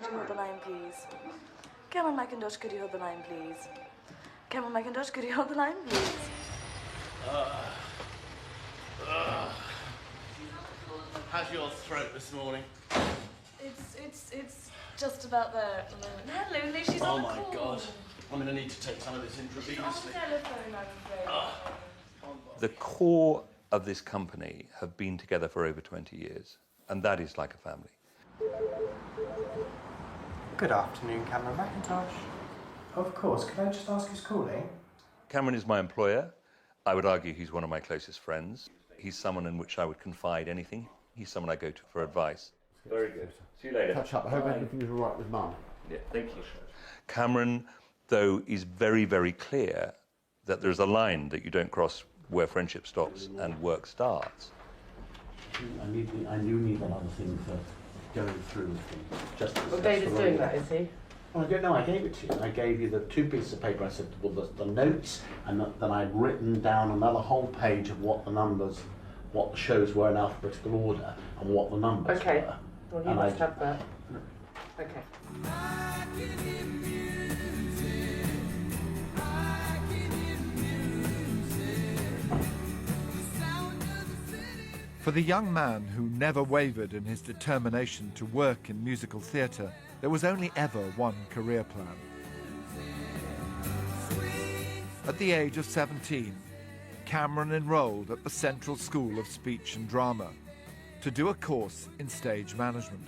could you hold the line, please? Cameron Mackintosh, could you hold the line, please? Cameron Mackintosh, could you hold the line, please? How's your throat this morning? It's just about there at the moment. Hello, Liz, she's on the call. Oh my God. I'm going to need to take some of this intravenously. Telephone, I'm afraid. The core of this company have been together for over 20 years, and that is like a family. Good afternoon, Cameron Mackintosh. Of course, can I just ask who's calling? Cameron is my employer. I would argue he's one of my closest friends. He's someone in which I would confide anything. He's someone I go to for advice. Very good. See you later. Catch up. I hope everything's all right with Mum. Yeah, thank you. Cameron, though, is very, very clear that there's a line that you don't cross where friendship stops and work starts. I do need that other thing for going through with things. Just Well, David's doing that, is he? Well, I don't know. I gave it to you. I gave you the 2 pieces of paper. I said, well, the notes, and then I'd written down another whole page of what the numbers, what the shows were in alphabetical order, and what the numbers Okay. were. Well, you must have that. Okay. For the young man who never wavered in his determination to work in musical theatre, there was only ever one career plan. At the age of 17, Cameron enrolled at the Central School of Speech and Drama to do a course in stage management.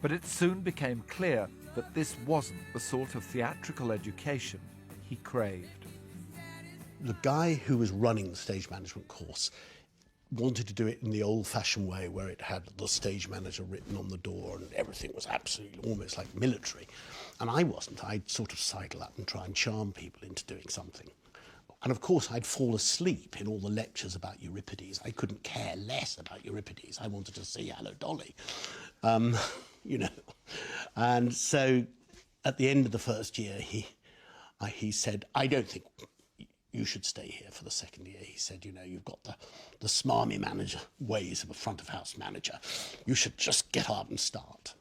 But it soon became clear that this wasn't the sort of theatrical education he craved. The guy who was running the stage management course wanted to do it in the old-fashioned way where it had the stage manager written on the door and everything was absolutely almost like military. And I wasn't. I'd sort of sidle up and try and charm people into doing something. And of course, I'd fall asleep in all the lectures about Euripides. I couldn't care less about Euripides. I wanted to see Hello, Dolly, you know. And so at the end of the first year, he said, I don't think you should stay here for the second year. He said, you know, you've got the smarmy manager ways of a front of house manager. You should just get up and start.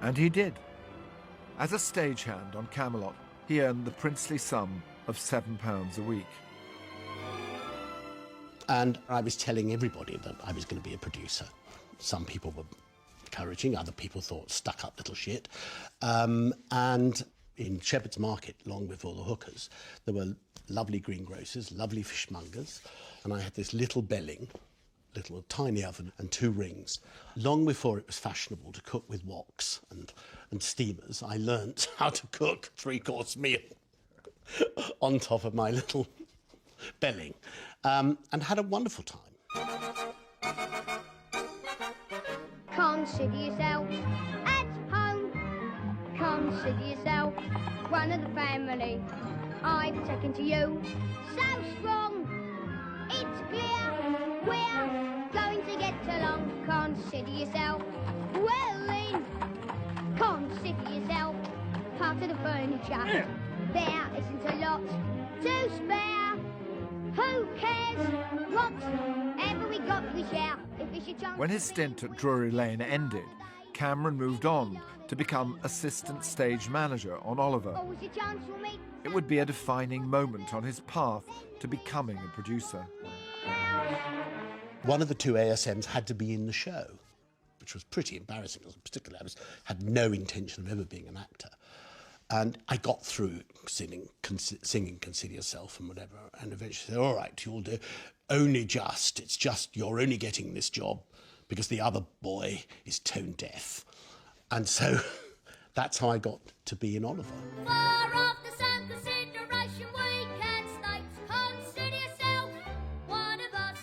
And he did. As a stagehand on Camelot, he earned the princely sum of £7 a week. And I was telling everybody that I was going to be a producer. Some people were encouraging, other people thought stuck-up little shit. And in Shepherd's Market, long before the hookers, there were lovely greengrocers, lovely fishmongers, and I had this little belling, little tiny oven and 2 rings. Long before it was fashionable to cook with woks and steamers, I learnt how to cook 3-course meal on top of my little belling, and had a wonderful time. Consider yourself at home. Consider yourself one of the family. I've taken to you so strong. It's clear we're going to get along. Consider yourself well in. Consider yourself part of the furniture. There isn't a lot to spare. Who cares? Whatever we got, we share. If it's your chance. When his stint at Drury Lane ended, Cameron moved on to become assistant stage manager on Oliver. Always your chance for me. It would be a defining moment on his path to becoming a producer. One of the 2 ASMs had to be in the show, which was pretty embarrassing, because particularly I had no intention of ever being an actor. And I got through singing Consider Yourself and whatever, and eventually said, all right, you'll do it's just you're only getting this job because the other boy is tone deaf. And so that's how I got to be in Oliver. Far off the sun consideration we can state. Consider yourself one of us.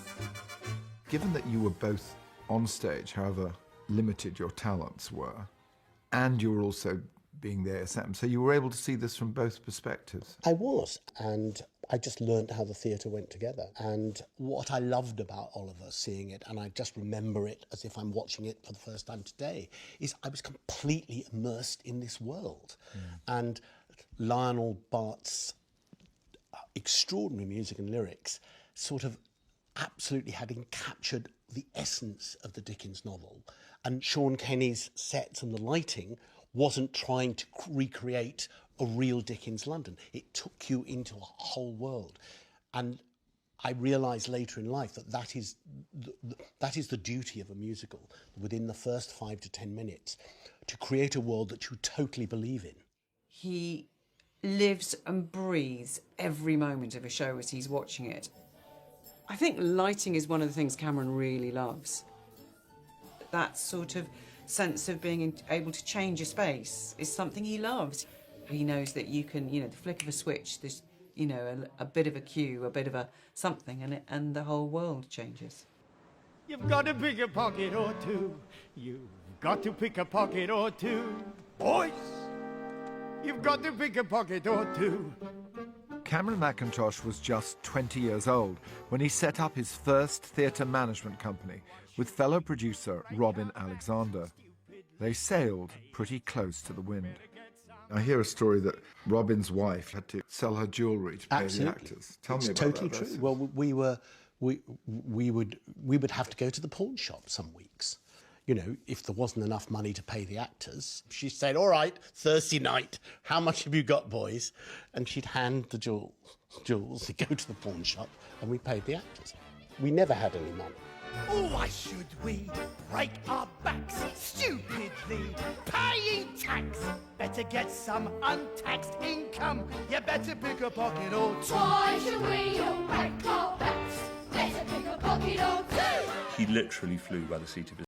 Given that you were both on stage, however limited your talents were, and you were also being the ASM, so you were able to see this from both perspectives. I was, and I just learned how the theatre went together. And what I loved about Oliver, seeing it, and I just remember it as if I'm watching it for the first time today, is I was completely immersed in this world. And Lionel Bart's extraordinary music and lyrics sort of absolutely having captured the essence of the Dickens novel. And Sean Kenny's sets and the lighting wasn't trying to recreate a real Dickens London. It took you into a whole world. And I realised later in life that that is the duty of a musical, within the first 5 to 10 minutes, to create a world that you totally believe in. He lives and breathes every moment of a show as he's watching it. I think lighting is one of the things Cameron really loves. That sort of sense of being able to change a space is something he loves. He knows that you can, the flick of a switch, there's, a bit of a cue, a bit of a something, and the whole world changes. You've got to pick a pocket or two. You've got to pick a pocket or two. Boys, you've got to pick a pocket or two. Cameron Mackintosh was just 20 years old when he set up his first theatre management company with fellow producer Robin Alexander. They sailed pretty close to the wind. I hear a story that Robin's wife had to sell her jewellery to pay the actors. Tell me about that. It's totally true. Well, we would have to go to the pawn shop some weeks. If there wasn't enough money to pay the actors, she said, "All right, Thursday night, how much have you got, boys?" And she'd hand the jewels, we'd go to the pawn shop, and we paid the actors. We never had any money. Oh, why should we break our backs stupidly paying tax? Better get some untaxed income. You better pick a pocket or two. Why should we all break our backs? Better pick a pocket or two. He literally flew by the seat of his